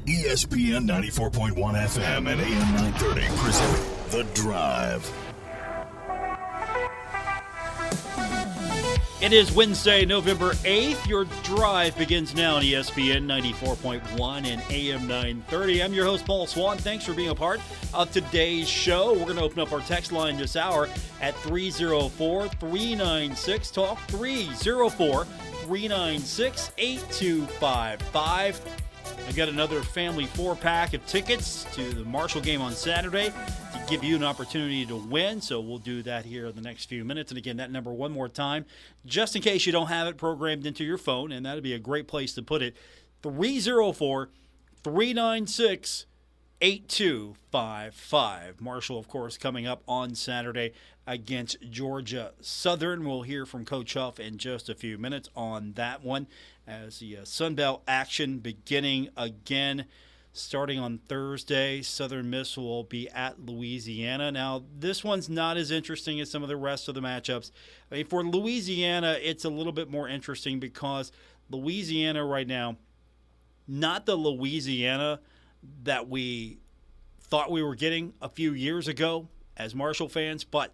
ESPN 94.1 FM and AM 930 present The Drive. It is Wednesday, November 8th. Your drive begins now on ESPN 94.1 and AM 930. I'm your host, Paul Swann. Thanks for being a part of today's show. We're going to open up our text line this hour at 304-396-TALK, 304-396-8255. I've got another family four-pack of tickets to the Marshall game on Saturday to give you an opportunity to win, so we'll do that here in the next few minutes. And again, that number one more time, just in case you don't have it programmed into your phone, and that would be a great place to put it, 304-396-8255. Marshall, of course, coming up on Saturday against Georgia Southern. We'll hear from Coach Huff in just a few minutes on that one as the Sun Belt action beginning again starting on Thursday. Southern Miss will be at Louisiana. Now, this one's not as interesting as some of the rest of the matchups. I mean, for Louisiana, it's a little bit more interesting because Louisiana right now, not the Louisiana that we thought we were getting a few years ago as Marshall fans, but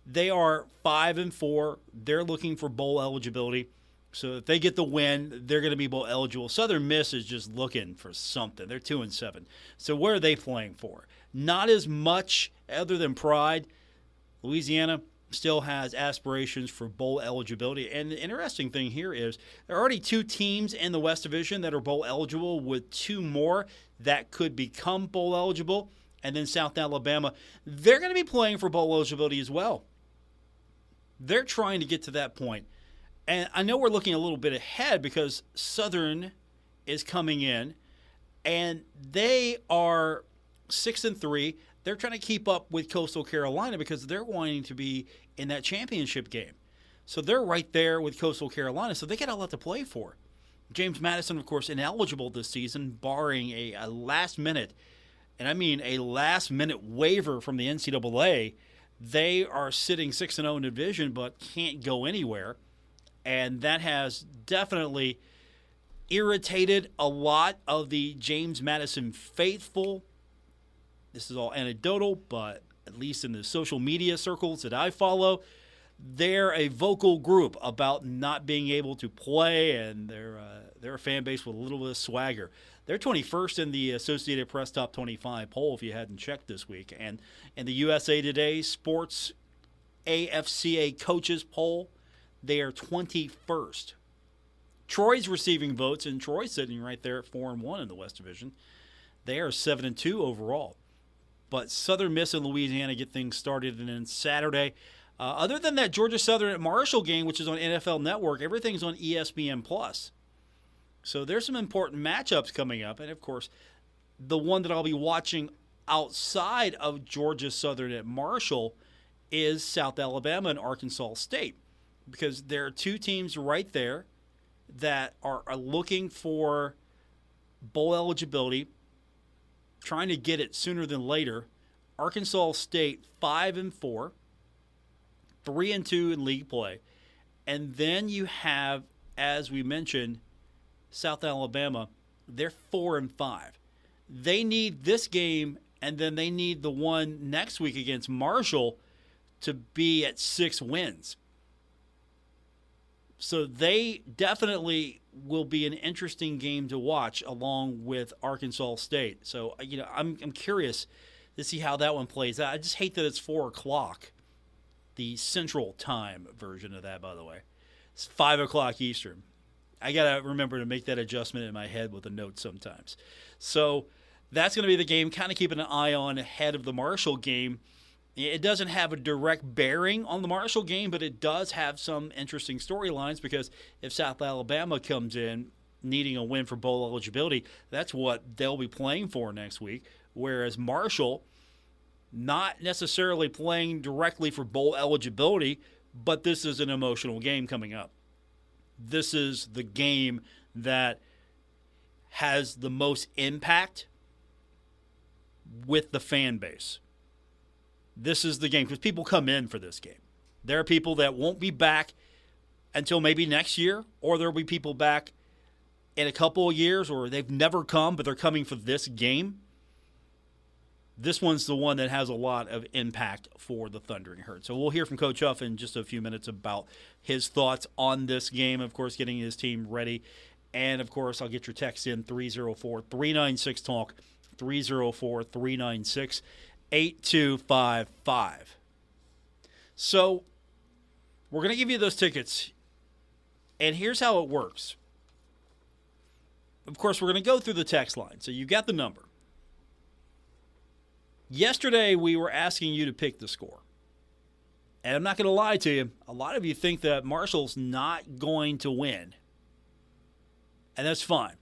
they are 5-4. They're looking for bowl eligibility. So if they get the win, they're going to be bowl eligible. Southern Miss is just looking for something. They're 2-7. So where are they playing for? Not as much other than pride. Louisiana still has aspirations for bowl eligibility. And the interesting thing here is there are already two teams in the West Division that are bowl eligible with two more that could become bowl eligible. And then South Alabama, they're going to be playing for bowl eligibility as well. They're trying to get to that point. And I know we're looking a little bit ahead because Southern is coming in, and they are 6-3. They're trying to keep up with Coastal Carolina because they're wanting to be in that championship game. So they're right there with Coastal Carolina, so they got a lot to play for. James Madison, of course, ineligible this season, barring a last-minute, and I mean a last-minute waiver from the NCAA. They are sitting 6-0 in division but can't go anywhere. And that has definitely irritated a lot of the James Madison faithful. This is all anecdotal, but at least in the social media circles that I follow, they're a vocal group about not being able to play, and they're a fan base with a little bit of swagger. They're 21st in the Associated Press Top 25 poll, if you hadn't checked this week. And in the USA Today Sports AFCA Coaches poll, they are 21st. Troy's receiving votes, and Troy's sitting right there at 4-1 in the West Division. They are 7-2 overall. But Southern Miss and Louisiana get things started, and then Saturday, other than that Georgia Southern at Marshall game, which is on NFL Network, everything's on ESPN+. So there's some important matchups coming up, and of course, the one that I'll be watching outside of Georgia Southern at Marshall is South Alabama and Arkansas State. Because there are two teams right there that are looking for bowl eligibility, trying to get it sooner than later. Arkansas State 5-4, 3-2 in league play. And then you have, as we mentioned, South Alabama, they're 4-5. They need this game, and then they need the one next week against Marshall to be at 6 wins. So they definitely will be an interesting game to watch along with Arkansas State. So, I'm curious to see how that one plays out. I just hate that it's 4 o'clock, the Central Time version of that, by the way. It's 5 o'clock Eastern. I got to remember to make that adjustment in my head with a note sometimes. So that's going to be the game. Kind of keeping an eye on ahead of the Marshall game. It doesn't have a direct bearing on the Marshall game, but it does have some interesting storylines because if South Alabama comes in needing a win for bowl eligibility, that's what they'll be playing for next week, whereas Marshall not necessarily playing directly for bowl eligibility, but this is an emotional game coming up. This is the game that has the most impact with the fan base. This is the game because people come in for this game. There are people that won't be back until maybe next year, or there will be people back in a couple of years, or they've never come, but they're coming for this game, this one's the one that has a lot of impact for the Thundering Herd. So we'll hear from Coach Huff in just a few minutes about his thoughts on this game, of course, getting his team ready. And, of course, I'll get your text in 304-396-TALK, 304-396-8255. So we're going to give you those tickets, and here's how it works. Of course, we're going to go through the text line, so you got the number. Yesterday, we were asking you to pick the score. And I'm not going to lie to you, a lot of you think that Marshall's not going to win. And that's fine.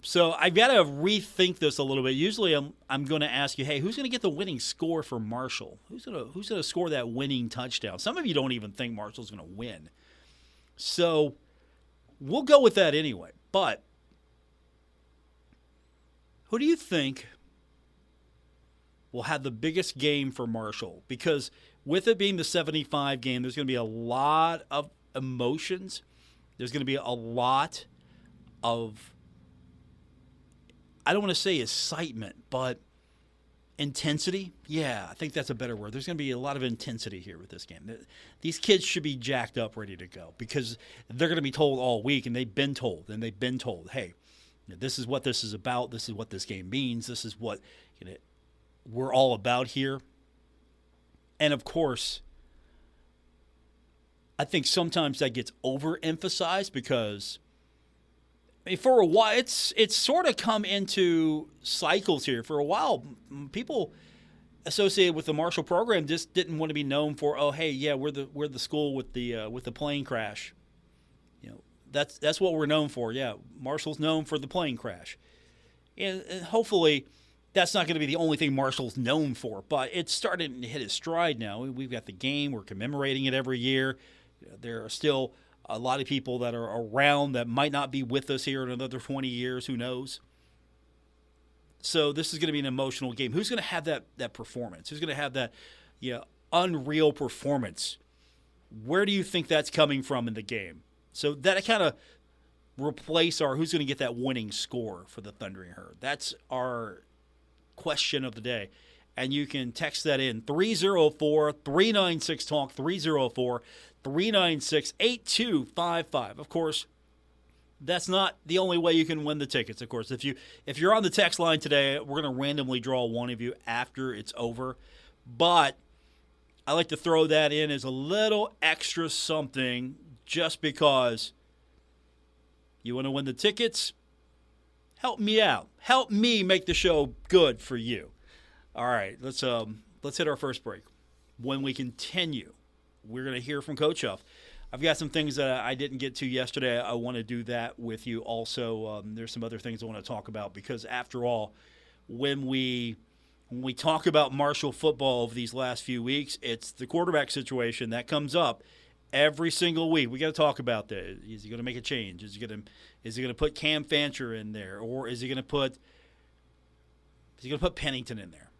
So I've got to rethink this a little bit. Usually I'm going to ask you, hey, who's going to get the winning score for Marshall? Who's going to score that winning touchdown? Some of you don't even think Marshall's going to win. So we'll go with that anyway. But who do you think will have the biggest game for Marshall? Because with it being the 75 game, there's going to be a lot of emotions. There's going to be a lot of, I don't want to say excitement, but intensity. Yeah, I think that's a better word. There's going to be a lot of intensity here with this game. These kids should be jacked up, ready to go, because they're going to be told all week, and they've been told, hey, this is what this is about. This is what this game means. This is what we're all about here. And of course, I think sometimes that gets overemphasized because for a while it's sort of come into cycles here. For a while, people associated with the Marshall program just didn't want to be known for, oh, hey, yeah, we're the school with the plane crash. That's what we're known for. Yeah, Marshall's known for the plane crash, and hopefully that's not going to be the only thing Marshall's known for, but it's starting to hit its stride now. We've got the game. We're commemorating it every year. There are still a lot of people that are around that might not be with us here in another 20 years. Who knows? So this is going to be an emotional game. Who's going to have that performance? Who's going to have that unreal performance? Where do you think that's coming from in the game? So that kind of replace our who's going to get that winning score for the Thundering Herd. That's our question of the day, and you can text that in 304-396-TALK, 304-396-8255. Of course, that's not the only way you can win the tickets. Of course, if you're on the text line today, we're going to randomly draw one of you after it's over, but I like to throw that in as a little extra something just because you want to win the tickets. Help me out. Help me make the show good for you. All right, let's hit our first break. When we continue, we're going to hear from Coach Huff. I've got some things that I didn't get to yesterday. I want to do that with you also. There's some other things I want to talk about because, after all, when we talk about Marshall football over these last few weeks, it's the quarterback situation that comes up every single week. We got to talk about that. Is he going to make a change? Is he going to put Cam Fancher in there, or is he going to put Pennington in there?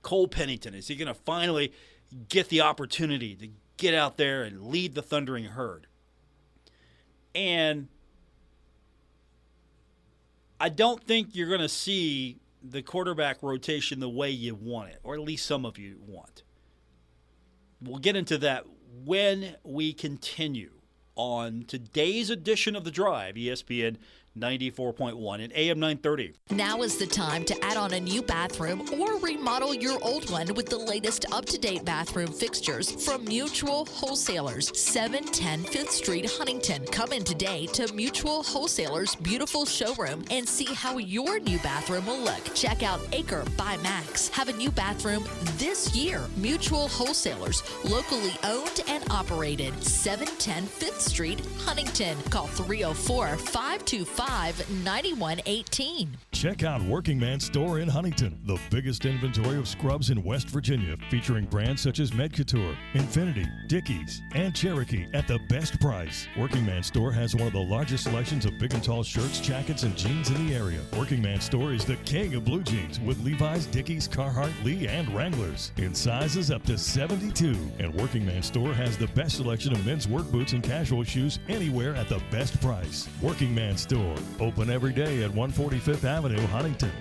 Cole Pennington, is he going to finally get the opportunity to get out there and lead the Thundering Herd? And I don't think you're going to see the quarterback rotation the way you want it, or at least some of you want. We'll get into that when we continue on today's edition of The Drive, ESPN 94.1 and AM 930. Now is the time to add on a new bathroom or remodel your old one with the latest up-to-date bathroom fixtures from Mutual Wholesalers, 710 5th Street, Huntington. Come in today to Mutual Wholesalers' beautiful showroom and see how your new bathroom will look. Check out Acre by Max. Have a new bathroom this year. Mutual Wholesalers, locally owned and operated, 710 5th Street, Huntington. Call 304-525-9118. check out Working Man Store in Huntington, the biggest inventory of scrubs in West Virginia, featuring brands such as Medcouture, Infinity, Dickies, and Cherokee at the best price. Working Man Store has one of the largest selections of big and tall shirts, jackets, and jeans in the area. Working Man Store is the king of blue jeans with Levi's, Dickies, Carhartt, Lee, and Wranglers in sizes up to 72. And Working Man Store has the best selection of men's work boots and casual shoes anywhere at the best price. Working Man Store, open every day at 145th Avenue, Huntington.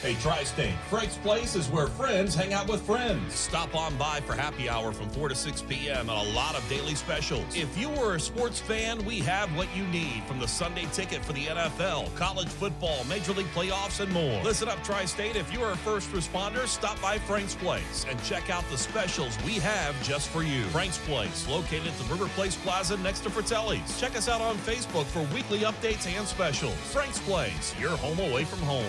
Hey, Tri-State, Frank's Place is where friends hang out with friends. Stop on by for happy hour from 4 to 6 p.m. and a lot of daily specials. If you are a sports fan, we have what you need, from the Sunday ticket for the NFL, college football, Major League playoffs, and more. Listen up, Tri-State. If you are a first responder, stop by Frank's Place and check out the specials we have just for you. Frank's Place, located at the River Place Plaza next to Fratelli's. Check us out on Facebook for weekly updates and specials. Frank's Place, your home away from home.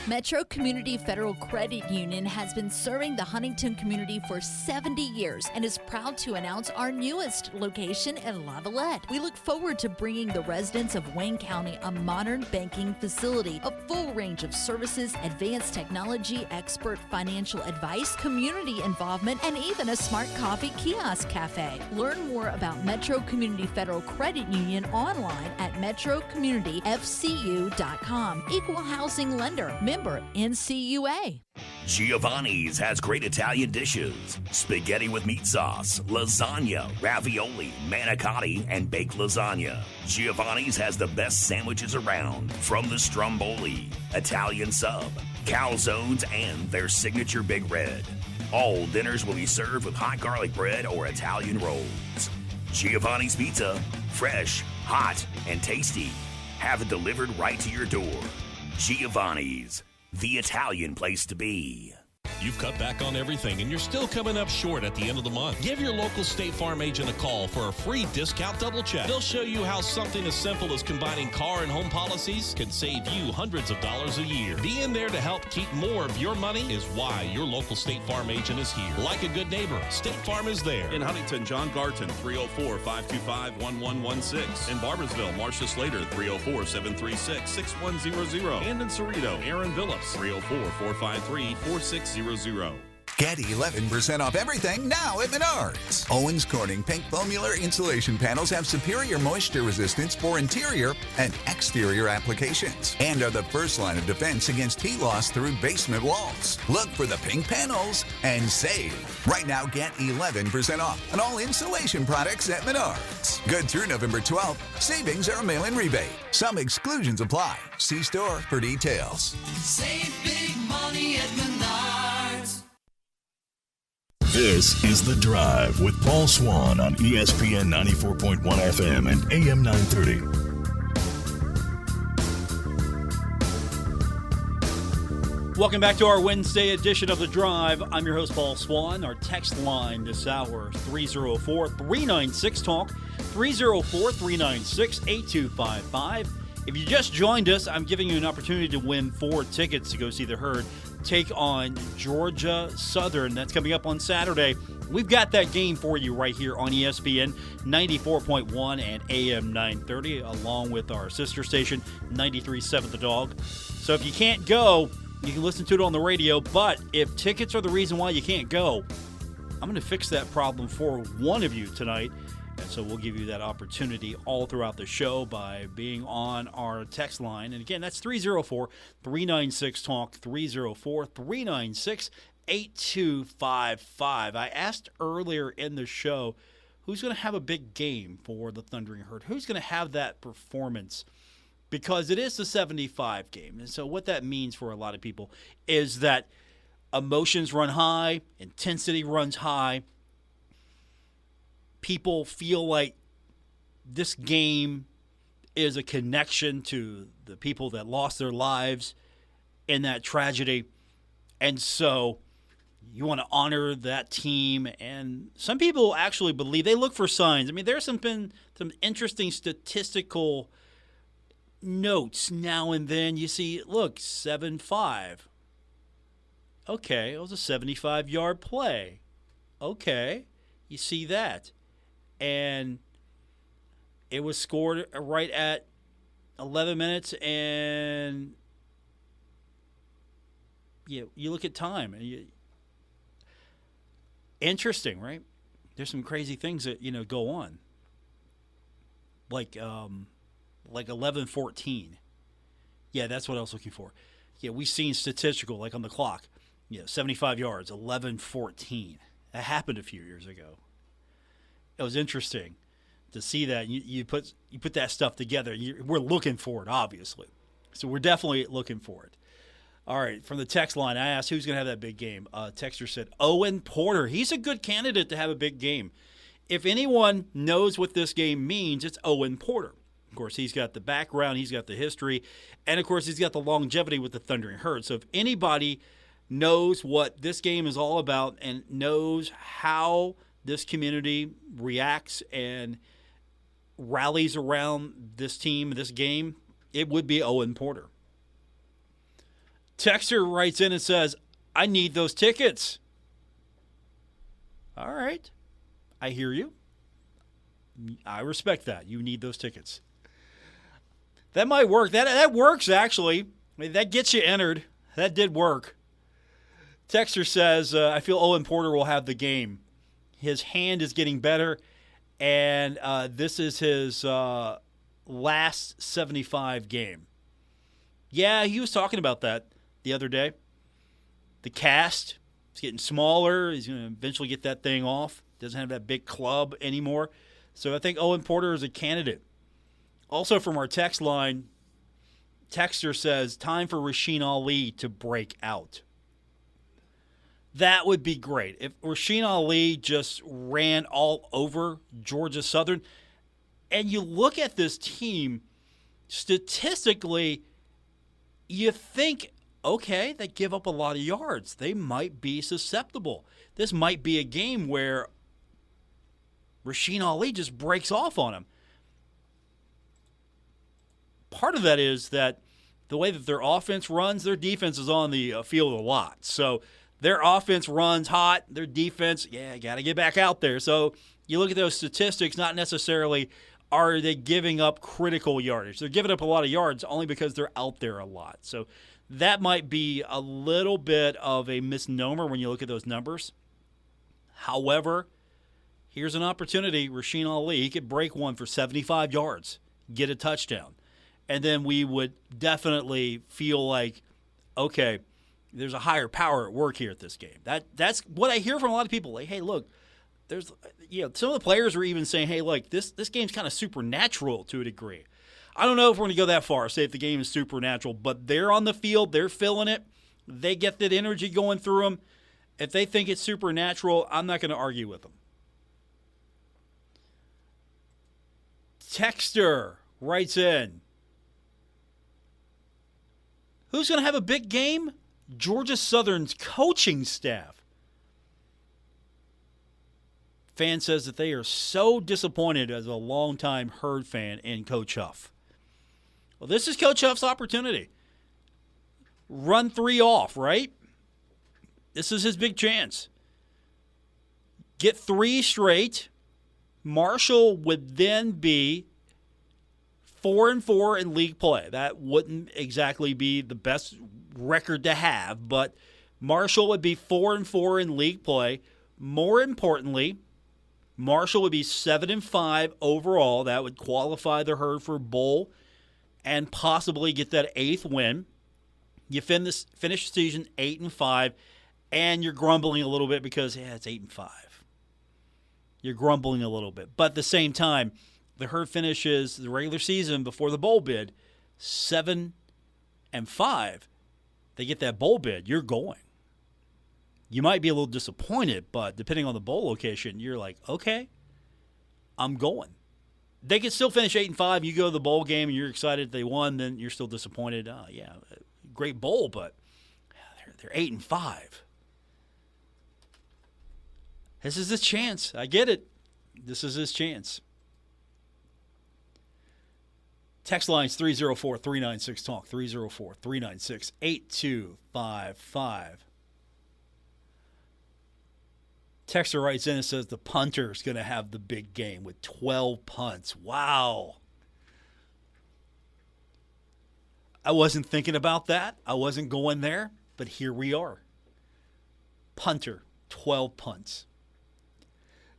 Metro Community Federal Credit Union has been serving the Huntington community for 70 years and is proud to announce our newest location in Lavallette. We look forward to bringing the residents of Wayne County a modern banking facility, a full range of services, advanced technology, expert financial advice, community involvement, and even a smart coffee kiosk cafe. Learn more about Metro Community Federal Credit Union online at metrocommunityfcu.com. Equal housing lender. Member NCUA. Giovanni's has great Italian dishes: spaghetti with meat sauce, lasagna, ravioli, manicotti, and baked lasagna. Giovanni's has the best sandwiches around, from the stromboli, Italian sub, calzones, and their signature Big Red. All dinners will be served with hot garlic bread or Italian rolls. Giovanni's Pizza, fresh, hot, and tasty. Have it delivered right to your door. Giovanni's, the Italian place to be. You've cut back on everything and you're still coming up short at the end of the month. Give your local State Farm agent a call for a free discount double check. They'll show you how something as simple as combining car and home policies can save you hundreds of dollars a year. Being there to help keep more of your money is why your local State Farm agent is here. Like a good neighbor, State Farm is there. In Huntington, John Garton, 304-525-1116. In Barbersville, Marcia Slater, 304-736-6100. And in Cerrito, Aaron Billups, 304-453-4600. Get 11% off everything now at Menards. Owens Corning pink foamular insulation panels have superior moisture resistance for interior and exterior applications and are the first line of defense against heat loss through basement walls. Look for the pink panels and save. Right now, get 11% off on all insulation products at Menards. Good through November 12th. Savings are a mail-in rebate. Some exclusions apply. See store for details. Save big money at Menards. This is The Drive with Paul Swann on ESPN 94.1 FM and AM 930. Welcome back to our Wednesday edition of The Drive. I'm your host, Paul Swann. Our text line this hour, 304-396-TALK, 304-396-8255. If you just joined us, I'm giving you an opportunity to win 4 tickets to go see the Herd take on Georgia Southern. That's coming up on Saturday. We've got that game for you right here on ESPN 94.1 and AM 930, along with our sister station 93.7 The Dog. So if you can't go, you can listen to it on the radio, but if tickets are the reason why you can't go, I'm going to fix that problem for one of you tonight. And so we'll give you that opportunity all throughout the show by being on our text line. And again, that's 304-396-TALK, 304-396-8255. I asked earlier in the show, who's going to have a big game for the Thundering Herd? Who's going to have that performance? Because it is the 75 game. And so what that means for a lot of people is that emotions run high, intensity runs high. People feel like this game is a connection to the people that lost their lives in that tragedy. And so you want to honor that team. And some people actually believe, they look for signs. I mean, there's been some interesting statistical notes now and then. You see, look, 7-5. Okay, it was a 75-yard play. Okay, you see that. And it was scored right at 11 minutes and you look at time. And interesting, right? There's some crazy things that, go on. Like 11-14. Yeah, that's what I was looking for. Yeah, we've seen statistical, like on the clock, 75 yards, 11-14. That happened a few years ago. It was interesting to see that. You put that stuff together. We're looking for it, obviously. So we're definitely looking for it. All right, from the text line, I asked who's going to have that big game. Texter said Owen Porter. He's a good candidate to have a big game. If anyone knows what this game means, it's Owen Porter. Of course, he's got the background, he's got the history, and of course, he's got the longevity with the Thundering Herd. So if anybody knows what this game is all about and knows how this community reacts and rallies around this team, this game, it would be Owen Porter. Texter writes in and says, I need those tickets. All right. I hear you. I respect that. You need those tickets. That might work. That works, actually. I mean, that gets you entered. That did work. Texter says, I feel Owen Porter will have the game. His hand is getting better, and this is his last 75 game. Yeah, he was talking about that the other day. The cast is getting smaller. He's going to eventually get that thing off. Doesn't have that big club anymore. So I think Owen Porter is a candidate. Also from our text line, Texter says, time for Rasheen Ali to break out. That would be great. If Rasheen Ali just ran all over Georgia Southern, and you look at this team, statistically, you think, okay, they give up a lot of yards. They might be susceptible. This might be a game where Rasheen Ali just breaks off on him. Part of that is that the way that their offense runs, their defense is on the field a lot. So their offense runs hot. Their defense, got to get back out there. So you look at those statistics, not necessarily are they giving up critical yardage. They're giving up a lot of yards only because they're out there a lot. So that might be a little bit of a misnomer when you look at those numbers. However, here's an opportunity. Rasheen Ali, he could break one for 75 yards, get a touchdown. And then we would definitely feel like, okay, there's a higher power at work here at this game. That's what I hear from a lot of people. Like, hey, look, there's, some of the players are even saying, hey, look, this game's kind of supernatural to a degree. I don't know if we're going to go that far, say if the game is supernatural, but they're on the field, they're feeling it, they get that energy going through them. If they think it's supernatural, I'm not going to argue with them. Texter writes in, who's going to have a big game? Georgia Southern's coaching staff. Fan says that they are so disappointed as a longtime Herd fan in Coach Huff. Well, this is Coach Huff's opportunity. Run 3 off, right? This is his big chance. Get 3 straight. Marshall would then be 4-4 in league play. That wouldn't exactly be the best record to have, but Marshall would be 4-4 in league play. More importantly, Marshall would be 7-5 overall. That would qualify the Herd for bowl and possibly get that 8th win. You finish the season 8-5, and you're grumbling a little bit because it's 8-5. You're grumbling a little bit, but at the same time, the Herd finishes the regular season before the bowl bid 7-5. They get that bowl bid, you're going. You might be a little disappointed, but depending on the bowl location, you're like, okay, I'm going. They can still finish 8-5. You go to the bowl game and you're excited they won, then you're still disappointed. Great bowl, but they're 8-5. This is his chance. I get it. This is his chance. Text lines 304-396-TALK, 304-396-8255. Texter writes in and says the punter's going to have the big game with 12 punts. Wow. I wasn't thinking about that. I wasn't going there. But here we are. Punter, 12 punts.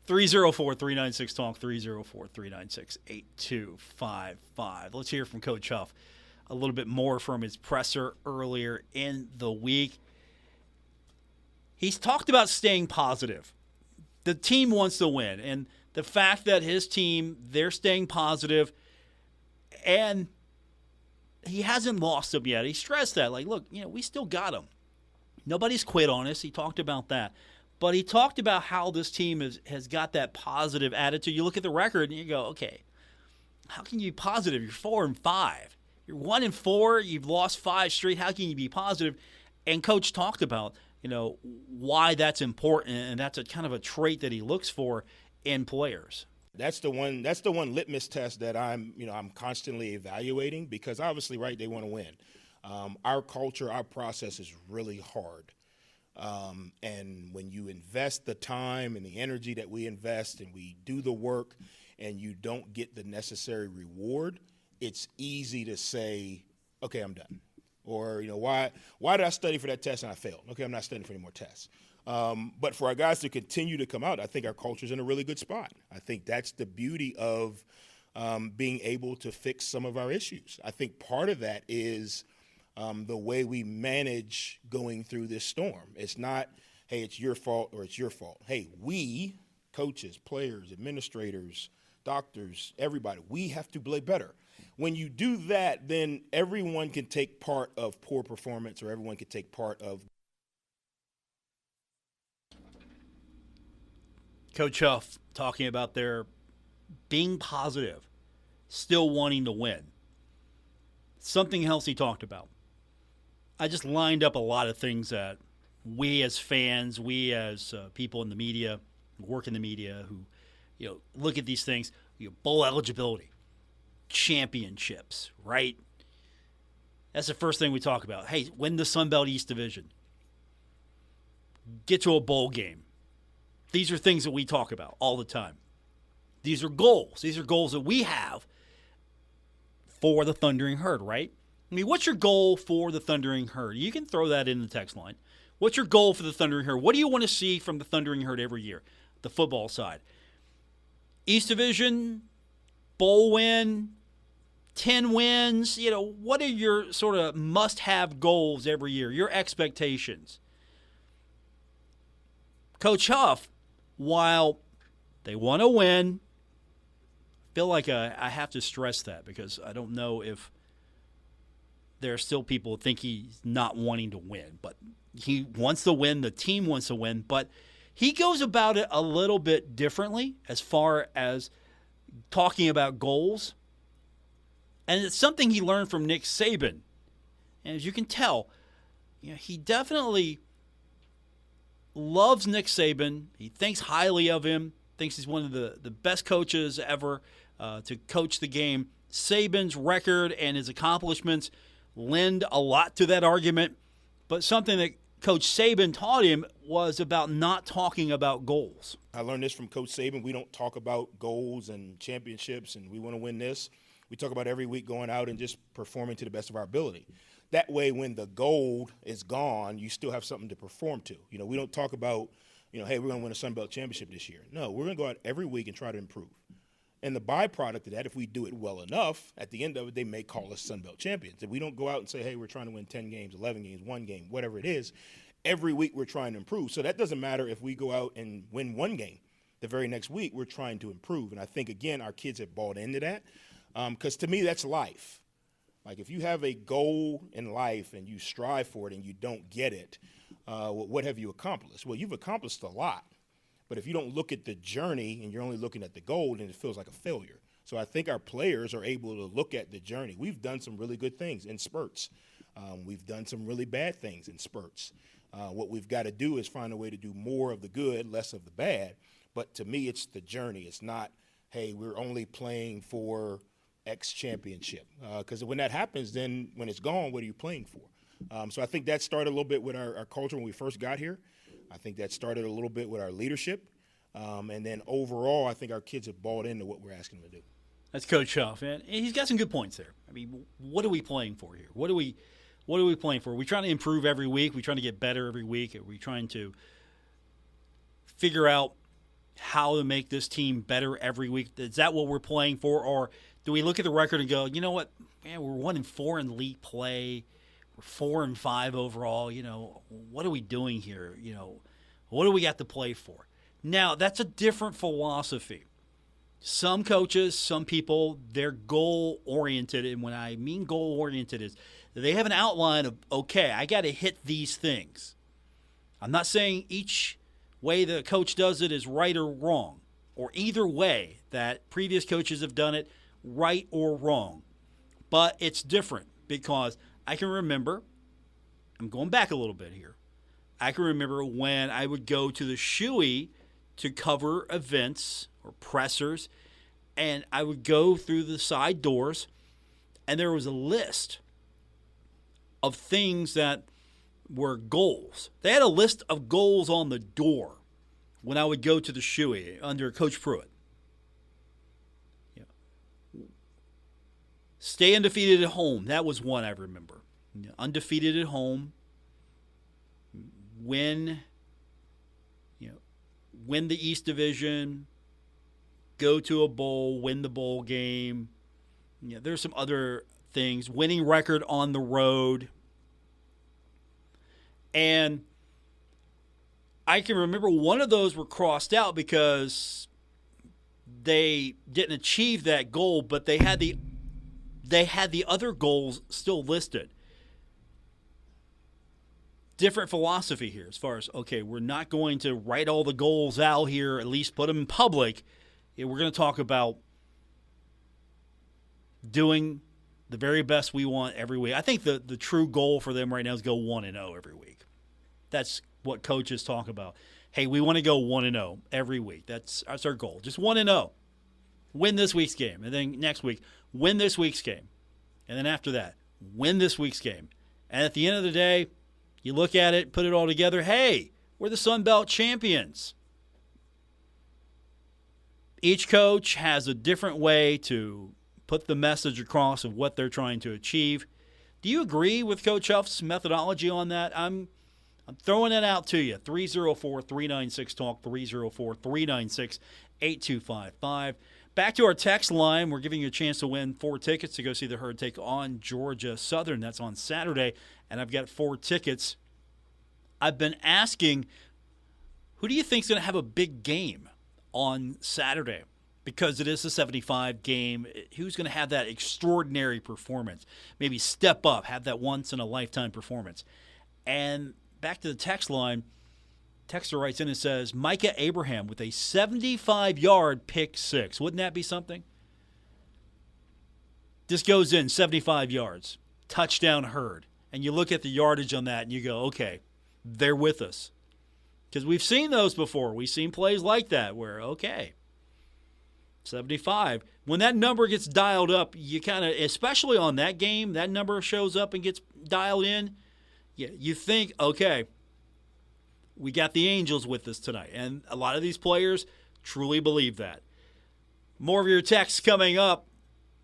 304-396-TALK, 304-396-8255. Let's hear from Coach Huff a little bit more from his presser earlier in the week. He's talked about staying positive. The team wants to win, and the fact that his team, they're staying positive, and he hasn't lost them yet. He stressed that, like, look, we still got them. Nobody's quit on us. He talked about that. But he talked about how this team has got that positive attitude. You look at the record and you go, okay, how can you be positive? You're 4-5. You're 1-4. You've lost 5 straight. How can you be positive? And Coach talked about, why that's important, and that's a kind of a trait that he looks for in players. That's the one litmus test that I'm constantly evaluating, because obviously, right, they want to win. Our culture, our process is really hard. And when you invest the time and the energy that we invest and we do the work and you don't get the necessary reward, it's easy to say, okay, I'm done. Or, why did I study for that test and I failed? Okay, I'm not studying for any more tests. But for our guys to continue to come out, I think our culture's in a really good spot. I think that's the beauty of being able to fix some of our issues. I think part of that is the way we manage going through this storm. It's not, hey, it's your fault or it's your fault. Hey, we, coaches, players, administrators, doctors, everybody, we have to play better. When you do that, then everyone can take part of poor performance, or everyone can take part of. Coach Huff talking about their being positive, still wanting to win. Something else he talked about. I just lined up a lot of things that we as fans, we as people in the media, who work in the media, who look at these things, bowl eligibility, championships, right? That's the first thing we talk about. Hey, win the Sun Belt East Division. Get to a bowl game. These are things that we talk about all the time. These are goals. These are goals that we have for the Thundering Herd, right? I mean, what's your goal for the Thundering Herd? You can throw that in the text line. What's your goal for the Thundering Herd? What do you want to see from the Thundering Herd every year? The football side. East Division, bowl win, 10 wins. What are your sort of must-have goals every year, your expectations? Coach Huff, while they want to win, I feel like I have to stress that, because I don't know if there are still people who think he's not wanting to win. But he wants to win. The team wants to win. But he goes about it a little bit differently as far as talking about goals. And it's something he learned from Nick Saban. And as you can tell, he definitely loves Nick Saban. He thinks highly of him, thinks he's one of the best coaches ever to coach the game. Saban's record and his accomplishments lend a lot to that argument, but something that Coach Saban taught him was about not talking about goals. I learned this from Coach Saban. We don't talk about goals and championships and we want to win this. We talk about every week going out and just performing to the best of our ability. That way, when the gold is gone, you still have something to perform to. We don't talk about, hey, we're going to win a Sun Belt championship this year. No, we're going to go out every week and try to improve. And the byproduct of that, if we do it well enough, at the end of it, they may call us Sun Belt champions. If we don't go out and say, hey, we're trying to win 10 games, 11 games, 1 game, whatever it is, every week we're trying to improve. So that doesn't matter if we go out and win 1 game. The very next week, we're trying to improve. And I think, again, our kids have bought into that, because to me, that's life. Like, if you have a goal in life and you strive for it and you don't get it, what have you accomplished? Well, you've accomplished a lot. But if you don't look at the journey and you're only looking at the goal, then it feels like a failure. So I think our players are able to look at the journey. We've done some really good things in spurts. We've done some really bad things in spurts. What we've got to do is find a way to do more of the good, less of the bad. But to me, it's the journey. It's not, hey, we're only playing for X championship. Because when that happens, then when it's gone, what are you playing for? So I think that started a little bit with our culture when we first got here. I think that started a little bit with our leadership. And then overall, I think our kids have bought into what we're asking them to do. That's Coach Huff, and he's got some good points there. I mean, what are we playing for here? What are What are we playing for? Are we trying to improve every week? Are we trying to get better every week? Are we trying to figure out how to make this team better every week? Is that what we're playing for? Or do we look at the record and go, you know what, man, we're 1-4 in league play. We're 4-5 overall. What are we doing here? What do we got to play for? Now, that's a different philosophy. Some coaches, some people, they're goal-oriented. And when I mean goal-oriented is they have an outline of, okay, I got to hit these things. I'm not saying each way the coach does it is right or wrong, or either way that previous coaches have done it, right or wrong. But it's different because I can remember, I'm going back a little bit here. I can remember when I would go to the Shoey to cover events or pressers, and I would go through the side doors, and there was a list of things that were goals. They had a list of goals on the door when I would go to the Shoey under Coach Pruitt. Stay undefeated at home. That was one I remember. Undefeated at home. Win the East Division. Go to a bowl. Win the bowl game. There's some other things. Winning record on the road. And I can remember one of those were crossed out because they didn't achieve that goal, but they had the other goals still listed. Different philosophy here as far as, okay, we're not going to write all the goals out here, at least put them in public. We're going to talk about doing the very best we want every week. I think the true goal for them right now is go 1-0 every week. That's what coaches talk about. Hey, we want to go 1-0 every week. That's our goal. Just 1-0. Win this week's game. And then next week, win this week's game. And then after that, win this week's game. And at the end of the day, you look at it, put it all together, hey, we're the Sun Belt champions. Each coach has a different way to put the message across of what they're trying to achieve. Do you agree with Coach Huff's methodology on that? I'm throwing it out to you. 304-396-TALK, 304-396-8255. Back to our text line. We're giving you a chance to win 4 tickets to go see the Herd take on Georgia Southern. That's on Saturday, and I've got 4 tickets. I've been asking, who do you think is going to have a big game on Saturday? Because it is a 75 game. Who's going to have that extraordinary performance? Maybe step up, have that once-in-a-lifetime performance. And back to the text line, texter writes in and says, Micah Abraham with a 75-yard pick six. Wouldn't that be something? This goes in 75 yards, touchdown Herd. And you look at the yardage on that and you go, okay, they're with us. Because we've seen those before. We've seen plays like that where, okay, 75. When that number gets dialed up, you kind of, especially on that game, that number shows up and gets dialed in, you think, okay, we got the Angels with us tonight. And a lot of these players truly believe that. More of your texts coming up.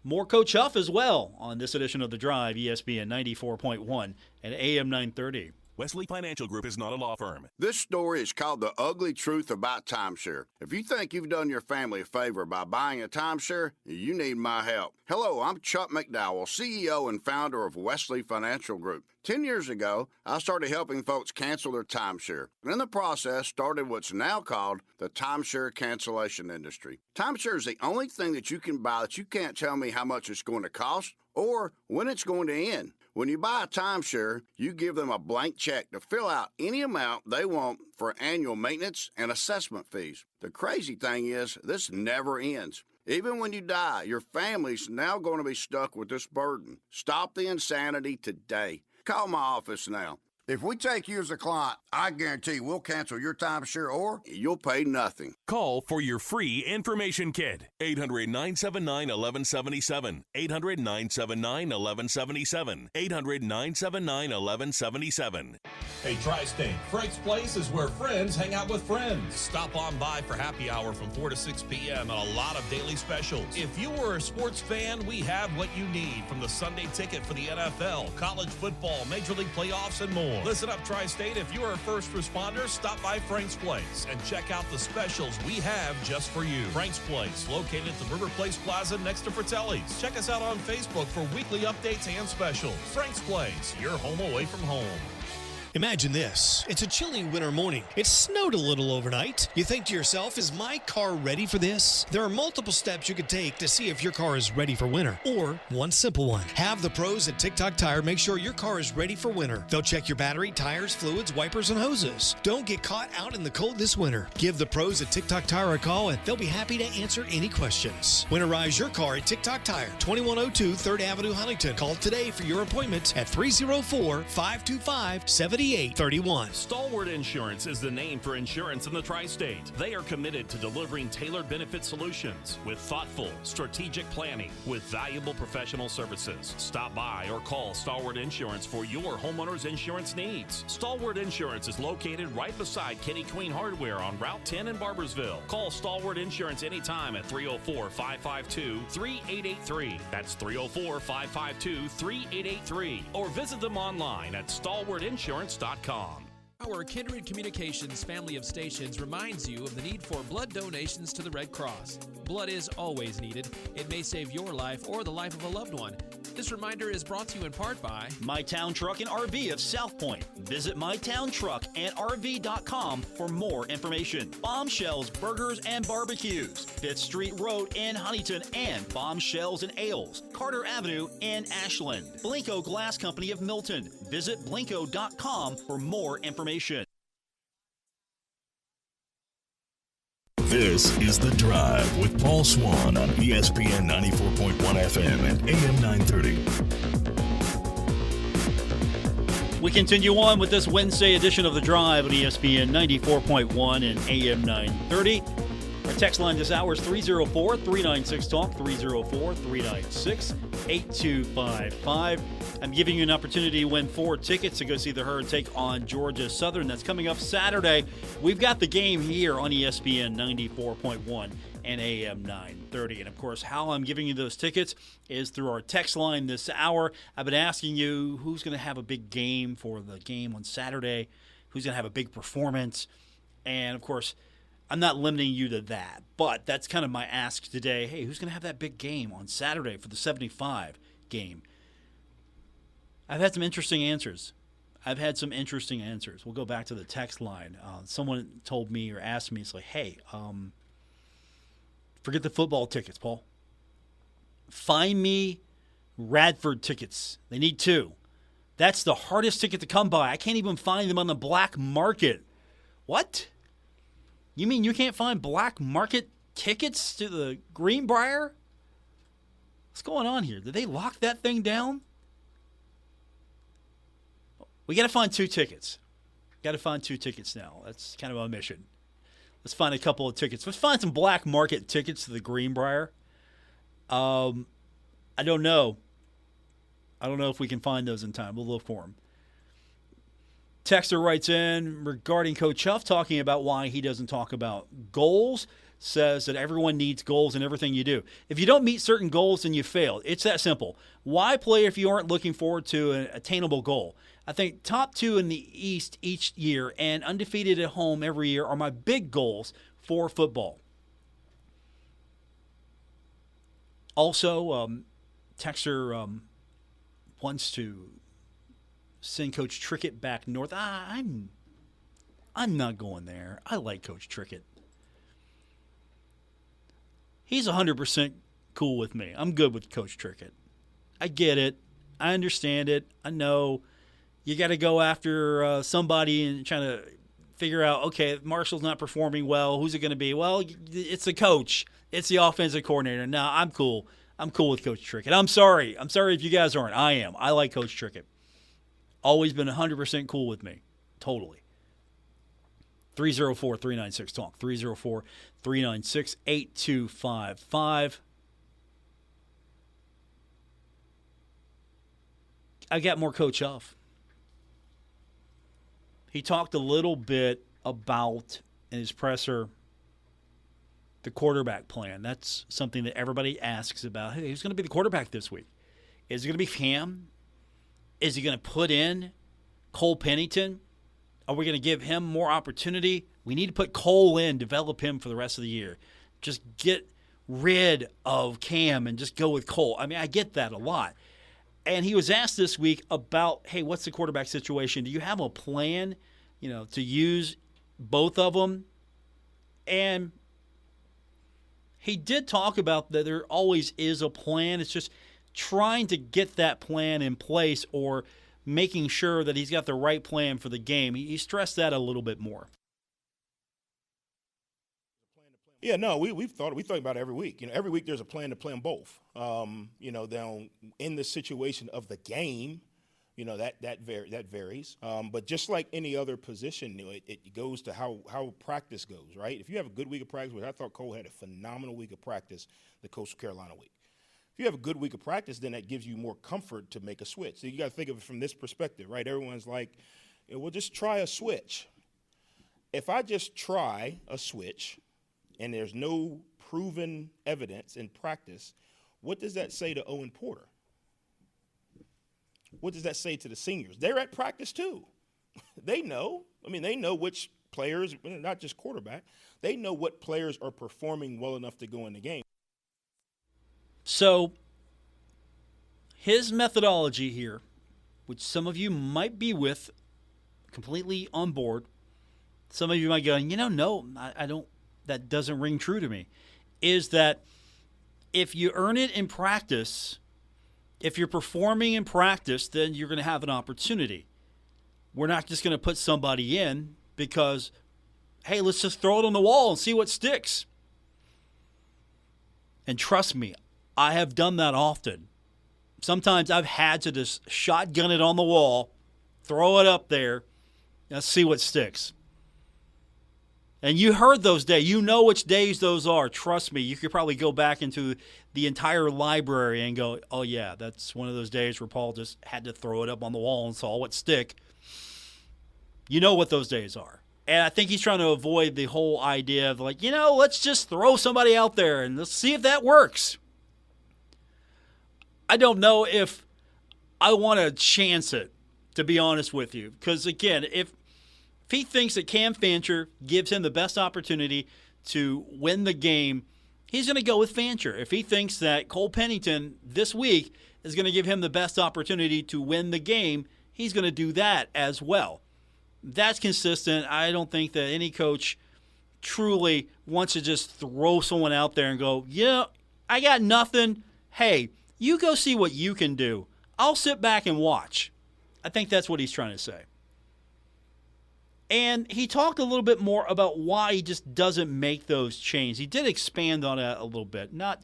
More Coach Huff as well on this edition of The Drive, ESPN 94.1 and AM 930. Wesley Financial Group is not a law firm. This story is called The Ugly Truth About Timeshare. If you think you've done your family a favor by buying a timeshare, you need my help. Hello, I'm Chuck McDowell, CEO and founder of Wesley Financial Group. 10 years ago, I started helping folks cancel their timeshare. And in the process, started what's now called the timeshare cancellation industry. Timeshare is the only thing that you can buy that you can't tell me how much it's going to cost or when it's going to end. When you buy a timeshare, you give them a blank check to fill out any amount they want for annual maintenance and assessment fees. The crazy thing is, this never ends. Even when you die, your family's now going to be stuck with this burden. Stop the insanity today. Call my office now. If we take you as a client, I guarantee we'll cancel your timeshare or you'll pay nothing. Call for your free information kit. 800-979-1177. 800-979-1177. 800-979-1177. Hey, Tri-State, Frank's Place is where friends hang out with friends. Stop on by for happy hour from 4 to 6 p.m. and a lot of daily specials. If you are a sports fan, we have what you need, from the Sunday ticket for the NFL, college football, Major League playoffs, and more. Listen up, Tri-State. If you are a first responder, stop by Frank's Place and check out the specials we have just for you. Frank's Place, located at the River Place Plaza next to Fratelli's. Check us out on Facebook for weekly updates and specials. Frank's Place, your home away from home. Imagine this. It's a chilly winter morning. It snowed a little overnight. You think to yourself, is my car ready for this? There are multiple steps you could take to see if your car is ready for winter. Or one simple one. Have the pros at TikTok Tire make sure your car is ready for winter. They'll check your battery, tires, fluids, wipers, and hoses. Don't get caught out in the cold this winter. Give the pros at TikTok Tire a call and they'll be happy to answer any questions. Winterize your car at TikTok Tire, 2102 3rd Avenue, Huntington. Call today for your appointment at 304-525-7831. Stalwart Insurance is the name for insurance in the Tri-State. They are committed to delivering tailored benefit solutions with thoughtful, strategic planning with valuable professional services. Stop by or call Stalwart Insurance for your homeowner's insurance needs. Stalwart Insurance is located right beside Kenny Queen Hardware on Route 10 in Barbersville. Call Stalwart Insurance anytime at 304-552-3883. That's 304-552-3883. Or visit them online at stalwartinsurance.com. Our Kindred Communications family of stations reminds you of the need for blood donations to the Red Cross. Blood is always needed. It may save your life or the life of a loved one. This reminder is brought to you in part by My Town Truck and RV of South Point. Visit mytowntruckandrv.com for more information. Bombshells, Burgers, and Barbecues. 5th Street Road in Huntington and Bombshells and Ales. Carter Avenue in Ashland. Blinko Glass Company of Milton. Visit blinko.com for more information. This is The Drive with Paul Swann on ESPN 94.1 FM and AM 930. We continue on with this Wednesday edition of The Drive on ESPN 94.1 and AM 930. Our text line this hour is 304-396-TALK, 304-396-8255. I'm giving you an opportunity to win 4 tickets to go see the Herd take on Georgia Southern. That's coming up Saturday. We've got the game here on ESPN 94.1 and AM 930. And, of course, how I'm giving you those tickets is through our text line this hour. I've been asking you who's going to have a big game for the game on Saturday, who's going to have a big performance. And, of course, I'm not limiting you to that, but that's kind of my ask today. Hey, who's going to have that big game on Saturday for the 75 game? I've had some interesting answers. We'll go back to the text line. Someone told me or asked me, it's like, hey, forget the football tickets, Paul. Find me Radford tickets. They need 2. That's the hardest ticket to come by. I can't even find them on the black market. What? You mean you can't find black market tickets to the Greenbrier? What's going on here? Did they lock that thing down? We got to find 2 tickets. Got to find 2 tickets now. That's kind of our mission. Let's find a couple of tickets. Let's find some black market tickets to the Greenbrier. I don't know. I don't know if we can find those in time. We'll look for them. Texter writes in regarding Coach Huff talking about why he doesn't talk about goals, says that everyone needs goals in everything you do. If you don't meet certain goals, then you failed. It's that simple. Why play if you aren't looking forward to an attainable goal? I think top 2 in the East each year and undefeated at home every year are my big goals for football. Also, Texter wants to send Coach Trickett back north. I'm not going there. I like Coach Trickett. He's 100% cool with me. I'm good with Coach Trickett. I get it. I understand it. I know you got to go after somebody and try to figure out, okay, if Marshall's not performing well, who's it going to be? Well, it's the coach. It's the offensive coordinator. No, I'm cool. I'm cool with Coach Trickett. I'm sorry. I'm sorry if you guys aren't. I am. I like Coach Trickett. Always been 100% cool with me. Totally. 304-396-TALK. 304-396-8255. I got more Coach Huff. He talked a little bit about, in his presser, the quarterback plan. That's something that everybody asks about. Hey, who's going to be the quarterback this week? Is it going to be Cam? Is he going to put in Cole Pennington? Are we going to give him more opportunity? We need to put Cole in, develop him for the rest of the year. Just get rid of Cam and just go with Cole. I mean, I get that a lot. And he was asked this week about, hey, what's the quarterback situation? Do you have a plan, to use both of them? And he did talk about that there always is a plan. It's just trying to get that plan in place or making sure that he's got the right plan for the game. He stressed that a little bit more. Yeah, no, we thought about it every week. Every week there's a plan to play them both. Then in the situation of the game, that varies. But just like any other position, it goes to how practice goes, right? If you have a good week of practice, which I thought Cole had a phenomenal week of practice the Coastal Carolina week. If you have a good week of practice, then that gives you more comfort to make a switch. So you got to think of it from this perspective, right? Everyone's like, well, just try a switch. If I just try a switch and there's no proven evidence in practice, what does that say to Owen Porter? What does that say to the seniors? They're at practice too. They know. They know which players, not just quarterback, they know what players are performing well enough to go in the game. So his methodology here, which some of you might be with completely on board, some of you might go, no, I don't, that doesn't ring true to me, is that if you earn it in practice, if you're performing in practice, then you're going to have an opportunity. We're not just going to put somebody in because, hey, let's just throw it on the wall and see what sticks. And trust me, I have done that often. Sometimes I've had to just shotgun it on the wall, throw it up there, and see what sticks. And you heard those days. You know which days those are. Trust me, you could probably go back into the entire library and go, oh, yeah, that's one of those days where Paul just had to throw it up on the wall and saw what stick. You know what those days are. And I think he's trying to avoid the whole idea of like, let's just throw somebody out there and let's see if that works. I don't know if I want to chance it, to be honest with you. Because, again, if he thinks that Cam Fancher gives him the best opportunity to win the game, he's going to go with Fancher. If he thinks that Cole Pennington this week is going to give him the best opportunity to win the game, he's going to do that as well. That's consistent. I don't think that any coach truly wants to just throw someone out there and go, I got nothing. Hey, you go see what you can do. I'll sit back and watch. I think that's what he's trying to say. And he talked a little bit more about why he just doesn't make those changes. He did expand on that a little bit. Not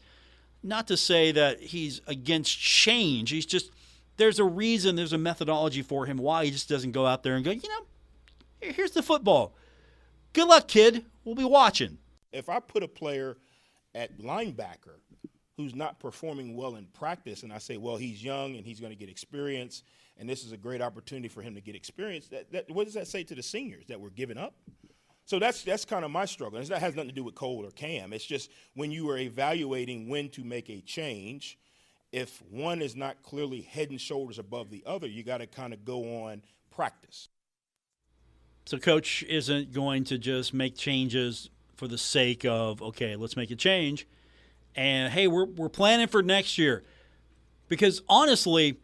to say that he's against change. He's just, there's a reason, there's a methodology for him why he just doesn't go out there and go, here's the football. Good luck, kid. We'll be watching. If I put a player at linebacker who's not performing well in practice, and I say, well, he's young and he's going to get experience, and this is a great opportunity for him to get experience, what does that say to the seniors, that we're giving up? So that's kind of my struggle. And that has nothing to do with Cole or Cam. It's just when you are evaluating when to make a change, if one is not clearly head and shoulders above the other, you got to kind of go on practice. So Coach isn't going to just make changes for the sake of, okay, let's make a change. And, hey, we're planning for next year. Because, honestly,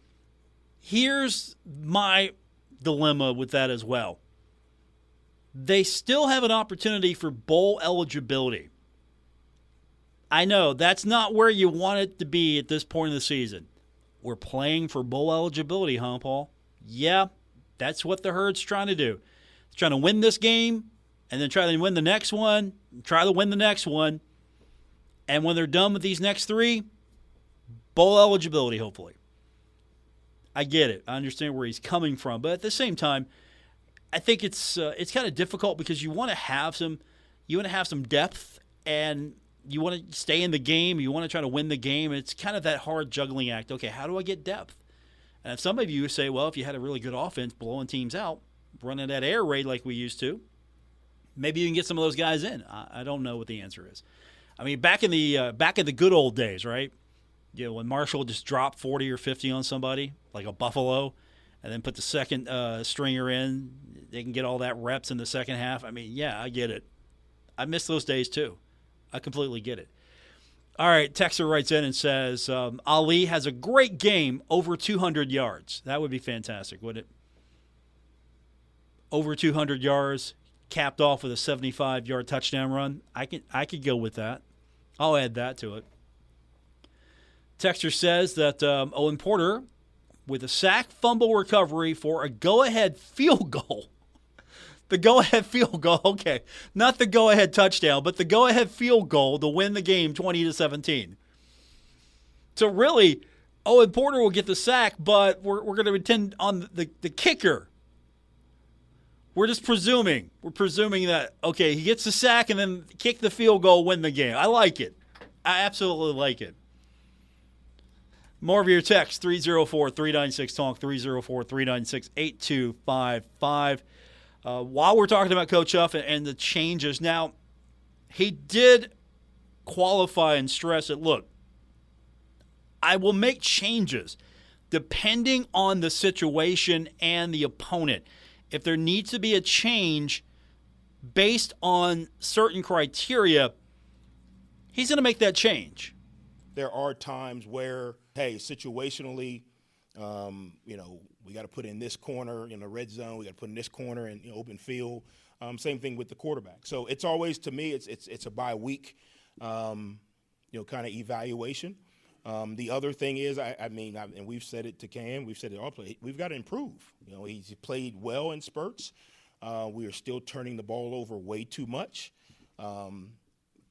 here's my dilemma with that as well. They still have an opportunity for bowl eligibility. I know that's not where you want it to be at this point of the season. We're playing for bowl eligibility, huh, Paul? Yeah, that's what the Herd's trying to do. It's trying to win this game and then try to win the next one, try to win the next one. And when they're done with these next three, bowl eligibility, hopefully. I get it. I understand where he's coming from. But at the same time, I think it's kind of difficult because you want to have some depth, and you want to stay in the game. You want to try to win the game. It's kind of that hard juggling act. Okay, how do I get depth? And if some of you say, well, if you had a really good offense blowing teams out, running that air raid like we used to, maybe you can get some of those guys in. I don't know what the answer is. I mean, back in the good old days, right? When Marshall just dropped 40 or 50 on somebody, like a Buffalo, and then put the second stringer in, they can get all that reps in the second half. I mean, yeah, I get it. I miss those days too. I completely get it. All right, Texter writes in and says, Ali has a great game, over 200 yards. That would be fantastic, wouldn't it? Over 200 yards, capped off with a 75-yard touchdown run. I could go with that. I'll add that to it. Texter says that Owen Porter with a sack, fumble recovery for a go-ahead field goal. The go-ahead field goal, okay. Not the go-ahead touchdown, but the go-ahead field goal to win the game 20-17. So really, Owen Porter will get the sack, but we're going to pretend on the kicker. We're just presuming. We're presuming that, okay, he gets the sack and then kick the field goal, win the game. I like it. I absolutely like it. More of your text, 304-396-TALK, 304-396-8255. While we're talking about Coach Huff and the changes, now, he did qualify and stress that, look, I will make changes depending on the situation and the opponent. If there needs to be a change based on certain criteria, he's going to make that change. There are times where, hey, situationally, we got to put in this corner in the red zone. We got to put in this corner in open field. Same thing with the quarterback. So it's always, to me, it's a bye-week, kind of evaluation. The other thing is, and we've said it to Cam, we've said it all play, we've got to improve. He's played well in spurts. We are still turning the ball over way too much.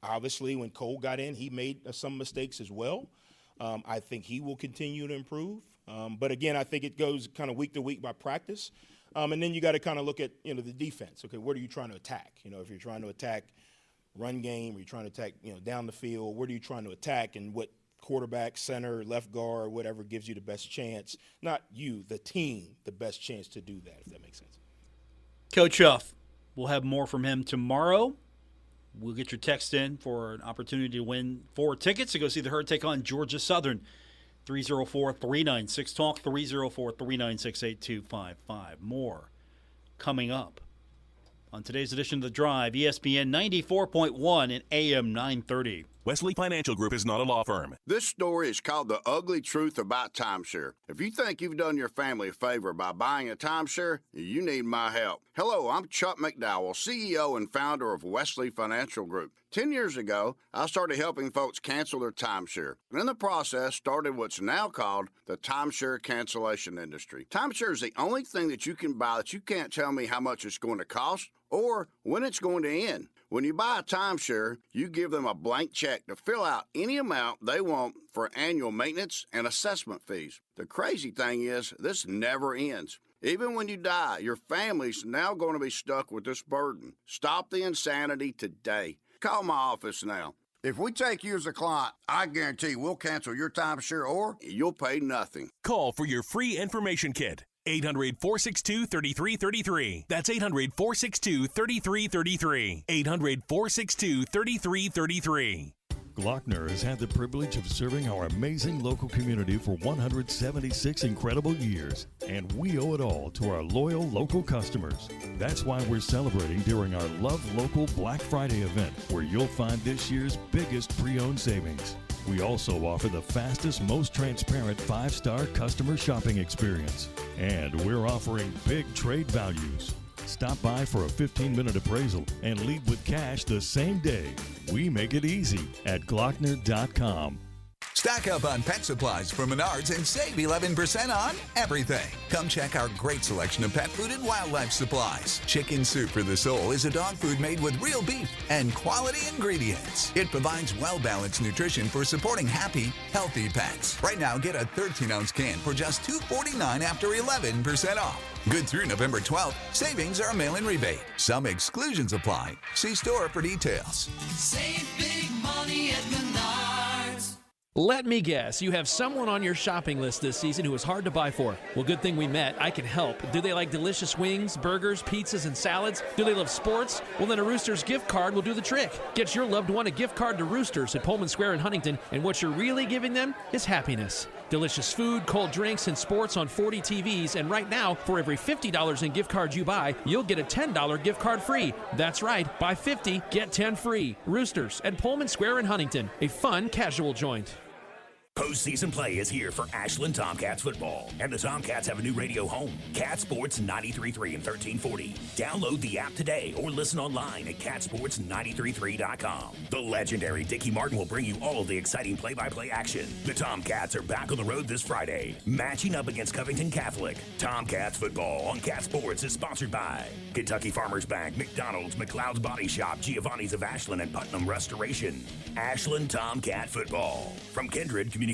Obviously, when Cole got in, he made some mistakes as well. I think he will continue to improve. But again, I think it goes kind of week to week by practice. And then you got to kind of look at, the defense. Okay, what are you trying to attack? If you're trying to attack run game, or you're trying to attack, down the field, what are you trying to attack, and what quarterback, center, left guard, whatever gives you the best chance, not you, the team, the best chance to do that, if that makes sense. Coach Huff, we'll have more from him tomorrow. We'll get your text in for an opportunity to win 4 tickets to go see the Herd take on Georgia Southern. 304-396-TALK, 304-396-8255. More coming up on today's edition of The Drive, ESPN 94.1 and AM 930. Wesley Financial Group is not a law firm. This story is called The Ugly Truth About Timeshare. If you think you've done your family a favor by buying a timeshare, you need my help. Hello, I'm Chuck McDowell, CEO and founder of Wesley Financial Group. 10 years ago, I started helping folks cancel their timeshare. And in the process, started what's now called the timeshare cancellation industry. Timeshare is the only thing that you can buy that you can't tell me how much it's going to cost or when it's going to end. When you buy a timeshare, you give them a blank check to fill out any amount they want for annual maintenance and assessment fees. The crazy thing is, this never ends. Even when you die, your family's now going to be stuck with this burden. Stop the insanity today. Call my office now. If we take you as a client, I guarantee we'll cancel your timeshare or you'll pay nothing. Call for your free information kit. 800-462-3333. That's 800-462-3333. 800-462-3333. Glockner has had the privilege of serving our amazing local community for 176 incredible years, and we owe it all to our loyal local customers. That's why we're celebrating during our Love Local Black Friday event, where you'll find this year's biggest pre-owned savings. We also offer the fastest, most transparent 5-star customer shopping experience. And we're offering big trade values. Stop by for a 15-minute appraisal and leave with cash the same day. We make it easy at Glockner.com. Stock up on pet supplies from Menards and save 11% on everything. Come check our great selection of pet food and wildlife supplies. Chicken Soup for the Soul is a dog food made with real beef and quality ingredients. It provides well-balanced nutrition for supporting happy, healthy pets. Right now, get a 13-ounce can for just $2.49 after 11% off. Good through November 12th. Savings are a mail-in rebate. Some exclusions apply. See store for details. Save big money at Menards. Let me guess, you have someone on your shopping list this season who is hard to buy for. Well, good thing we met. I can help. Do they like delicious wings, burgers, pizzas, and salads? Do they love sports? Well, then a Roosters gift card will do the trick. Get your loved one a gift card to Roosters at Pullman Square in Huntington, and what you're really giving them is happiness. Delicious food, cold drinks, and sports on 40 TVs, and right now, for every $50 in gift cards you buy, you'll get a $10 gift card free. That's right, buy 50, get 10 free. Roosters at Pullman Square in Huntington, a fun, casual joint. Postseason play is here for Ashland Tomcats football, and the Tomcats have a new radio home, Cat Sports 93.3 and 1340. Download the app today or listen online at catsports933.com. The legendary Dickie Martin will bring you all of the exciting play-by-play action. The Tomcats are back on the road this Friday, matching up against Covington Catholic. Tomcats football on Cat Sports is sponsored by Kentucky Farmers Bank, McDonald's, McLeod's Body Shop, Giovanni's of Ashland, and Putnam Restoration. Ashland Tomcat football from Kindred Communications.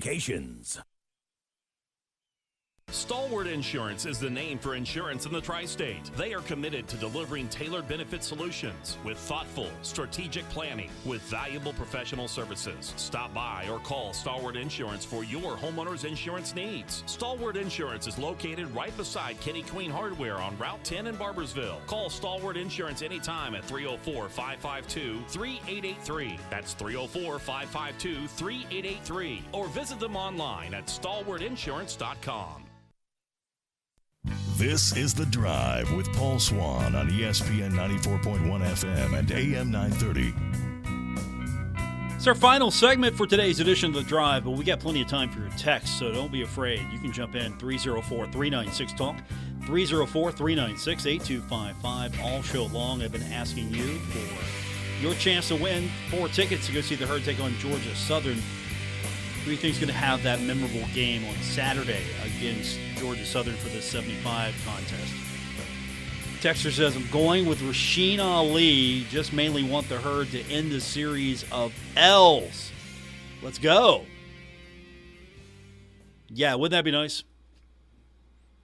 Stalwart Insurance is the name for insurance in the tri-state. They are committed to delivering tailored benefit solutions with thoughtful, strategic planning with valuable professional services. Stop by or call Stalwart Insurance for your homeowner's insurance needs. Stalwart Insurance is located right beside Kenny Queen Hardware on Route 10 in Barbersville. Call Stalwart Insurance anytime at 304-552-3883. That's 304-552-3883. Or visit them online at stalwartinsurance.com. This is The Drive with Paul Swann on ESPN 94.1 FM and AM 930. It's our final segment for today's edition of The Drive, but we got plenty of time for your text, so don't be afraid. You can jump in 304-396-TALK, 304-396-8255. All show long, I've been asking you for your chance to win 4 tickets to go see the Herd take on Georgia Southern. Who do you think is going to have that memorable game on Saturday against Georgia Southern for the 75 contest? Texter says, I'm going with Rasheen Ali. Just mainly want the Herd to end the series of L's. Let's go. Yeah, wouldn't that be nice?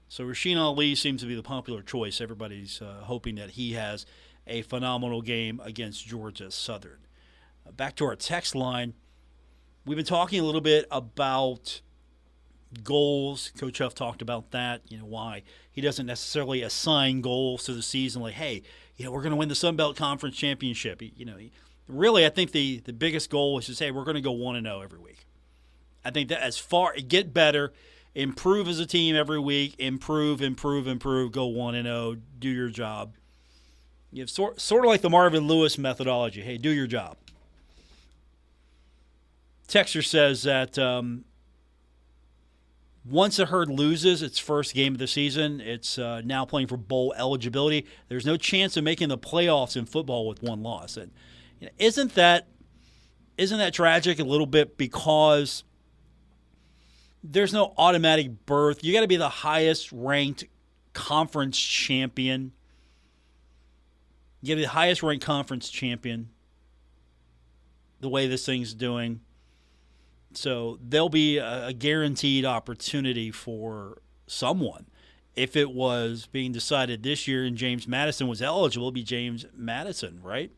So Rasheen Ali seems to be the popular choice. Everybody's hoping that he has a phenomenal game against Georgia Southern. Back to our text line. We've been talking a little bit about goals. Coach Huff talked about that, why he doesn't necessarily assign goals to the season like, hey, we're going to win the Sun Belt Conference Championship. Really, I think the biggest goal is to say we're going to go 1-0 every week. I think that get better, improve as a team every week, improve, go 1-0, do your job. You have sort of like the Marvin Lewis methodology. Hey, do your job. Texter says that once the Herd loses its first game of the season, it's now playing for bowl eligibility. There's no chance of making the playoffs in football with one loss. And isn't that tragic a little bit, because there's no automatic berth. You got to be the highest ranked conference champion. You got to be the highest ranked conference champion. The way this thing's doing. So there'll be a guaranteed opportunity for someone. If it was being decided this year and James Madison was eligible, it'd be James Madison, right?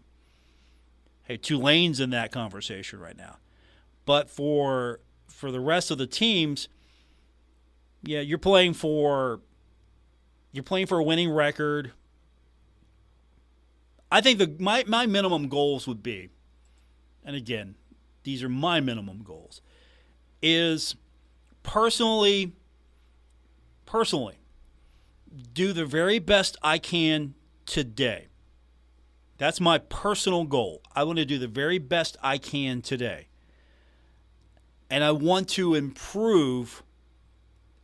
Hey, Tulane's in that conversation right now. But for the rest of the teams, yeah, you're playing for a winning record. I think my minimum goals would be, and again, these are my minimum goals, is personally do the very best I can today. That's my personal goal. I want to do the very best I can today. And I want to improve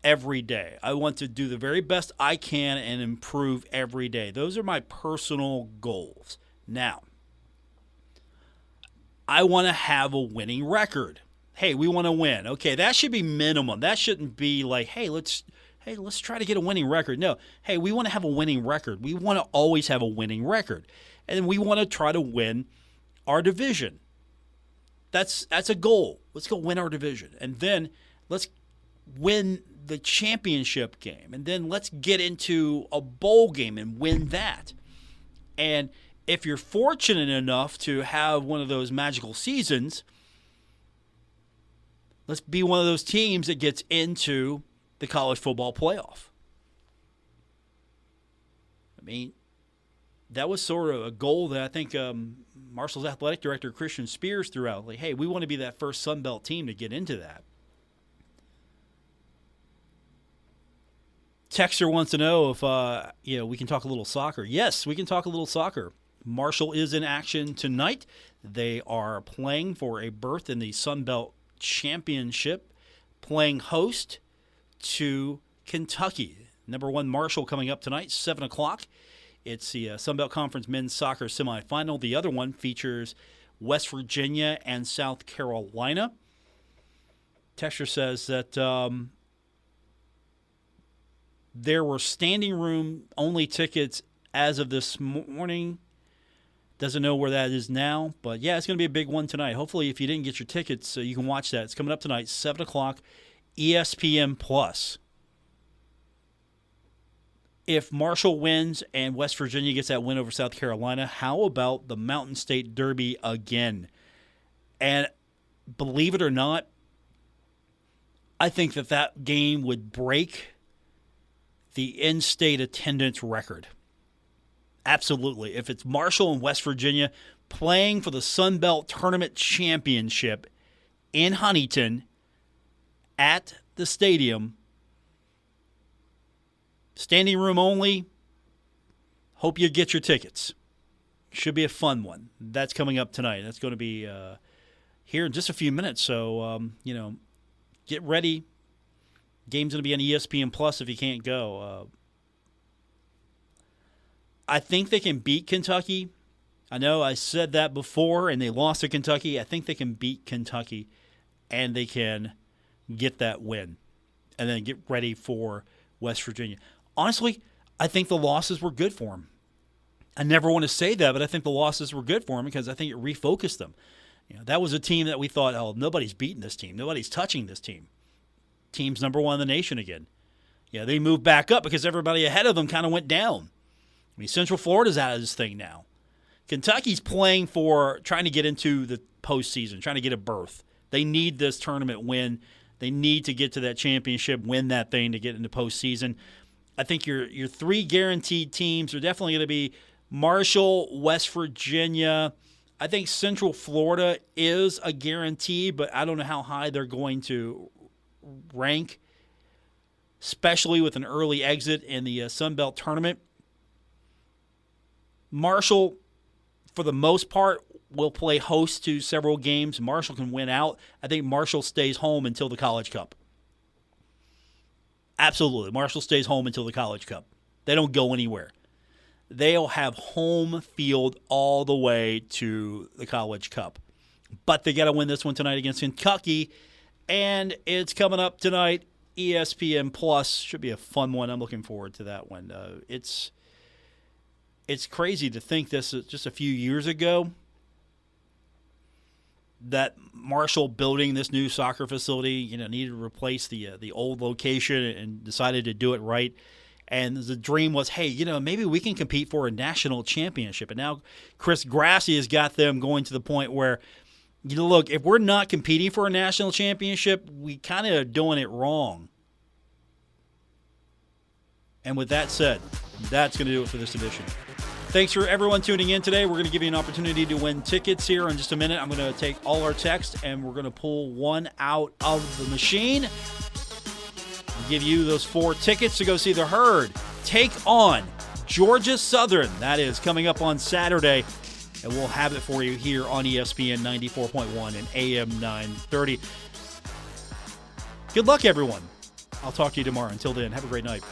every day. I want to do the very best I can and improve every day. Those are my personal goals. Now, I want to have a winning record. Hey, we want to win. Okay, that should be minimum. That shouldn't be like, hey, let's try to get a winning record. No, hey, we want to have a winning record. We want to always have a winning record. And we want to try to win our division. That's a goal. Let's go win our division. And then let's win the championship game. And then let's get into a bowl game and win that. And if you're fortunate enough to have one of those magical seasons, let's be one of those teams that gets into the college football playoff. I mean, that was sort of a goal that I think Marshall's athletic director, Christian Spears, threw out. Like, hey, we want to be that first Sun Belt team to get into that. Texter wants to know if we can talk a little soccer. Yes, we can talk a little soccer. Marshall is in action tonight. They are playing for a berth in the Sun Belt Championship, playing host to Kentucky. Number 1 Marshall coming up tonight, 7 o'clock. It's the Sun Belt Conference men's soccer semifinal. The other one features West Virginia and South Carolina. Texter says that there were standing room only tickets as of this morning. Doesn't know where that is now, but yeah, it's going to be a big one tonight. Hopefully, if you didn't get your tickets, you can watch that. It's coming up tonight, 7 o'clock, ESPN+. If Marshall wins and West Virginia gets that win over South Carolina, how about the Mountain State Derby again? And believe it or not, I think that game would break the in-state attendance record. Absolutely. If it's Marshall and West Virginia playing for the Sun Belt Tournament Championship in Huntington at the stadium, standing room only, hope you get your tickets. Should be a fun one. That's coming up tonight. That's going to be here in just a few minutes. So, get ready. Game's going to be on ESPN Plus if you can't go. I think they can beat Kentucky. I know I said that before, and they lost to Kentucky. I think they can beat Kentucky, and they can get that win, and then get ready for West Virginia. Honestly, I think the losses were good for them. I never want to say that, but I think the losses were good for them because I think it refocused them. That was a team that we thought, oh, nobody's beating this team. Nobody's touching this team. Team's number 1 in the nation again. They moved back up because everybody ahead of them kind of went down. I mean, Central Florida's out of this thing now. Kentucky's playing for trying to get into the postseason, trying to get a berth. They need this tournament win. They need to get to that championship, win that thing to get into postseason. I think your 3 guaranteed teams are definitely going to be Marshall, West Virginia. I think Central Florida is a guarantee, but I don't know how high they're going to rank, especially with an early exit in the Sun Belt tournament. Marshall, for the most part, will play host to several games. Marshall can win out. I think Marshall stays home until the College Cup. Absolutely. Marshall stays home until the College Cup. They don't go anywhere. They'll have home field all the way to the College Cup. But they got to win this one tonight against Kentucky, and it's coming up tonight, ESPN Plus. Should be a fun one. I'm looking forward to that one. It's crazy to think this just a few years ago that Marshall building this new soccer facility, needed to replace the old location and decided to do it right. And the dream was, hey, maybe we can compete for a national championship. And now Chris Grassi has got them going to the point where, look, if we're not competing for a national championship, we kind of are doing it wrong. And with that said, that's going to do it for this edition. Thanks for everyone tuning in today. We're going to give you an opportunity to win tickets here in just a minute. I'm going to take all our text, and we're going to pull one out of the machine and give you those 4 tickets to go see the Herd take on Georgia Southern. That is coming up on Saturday, and we'll have it for you here on ESPN 94.1 and AM 930. Good luck, everyone. I'll talk to you tomorrow. Until then, have a great night.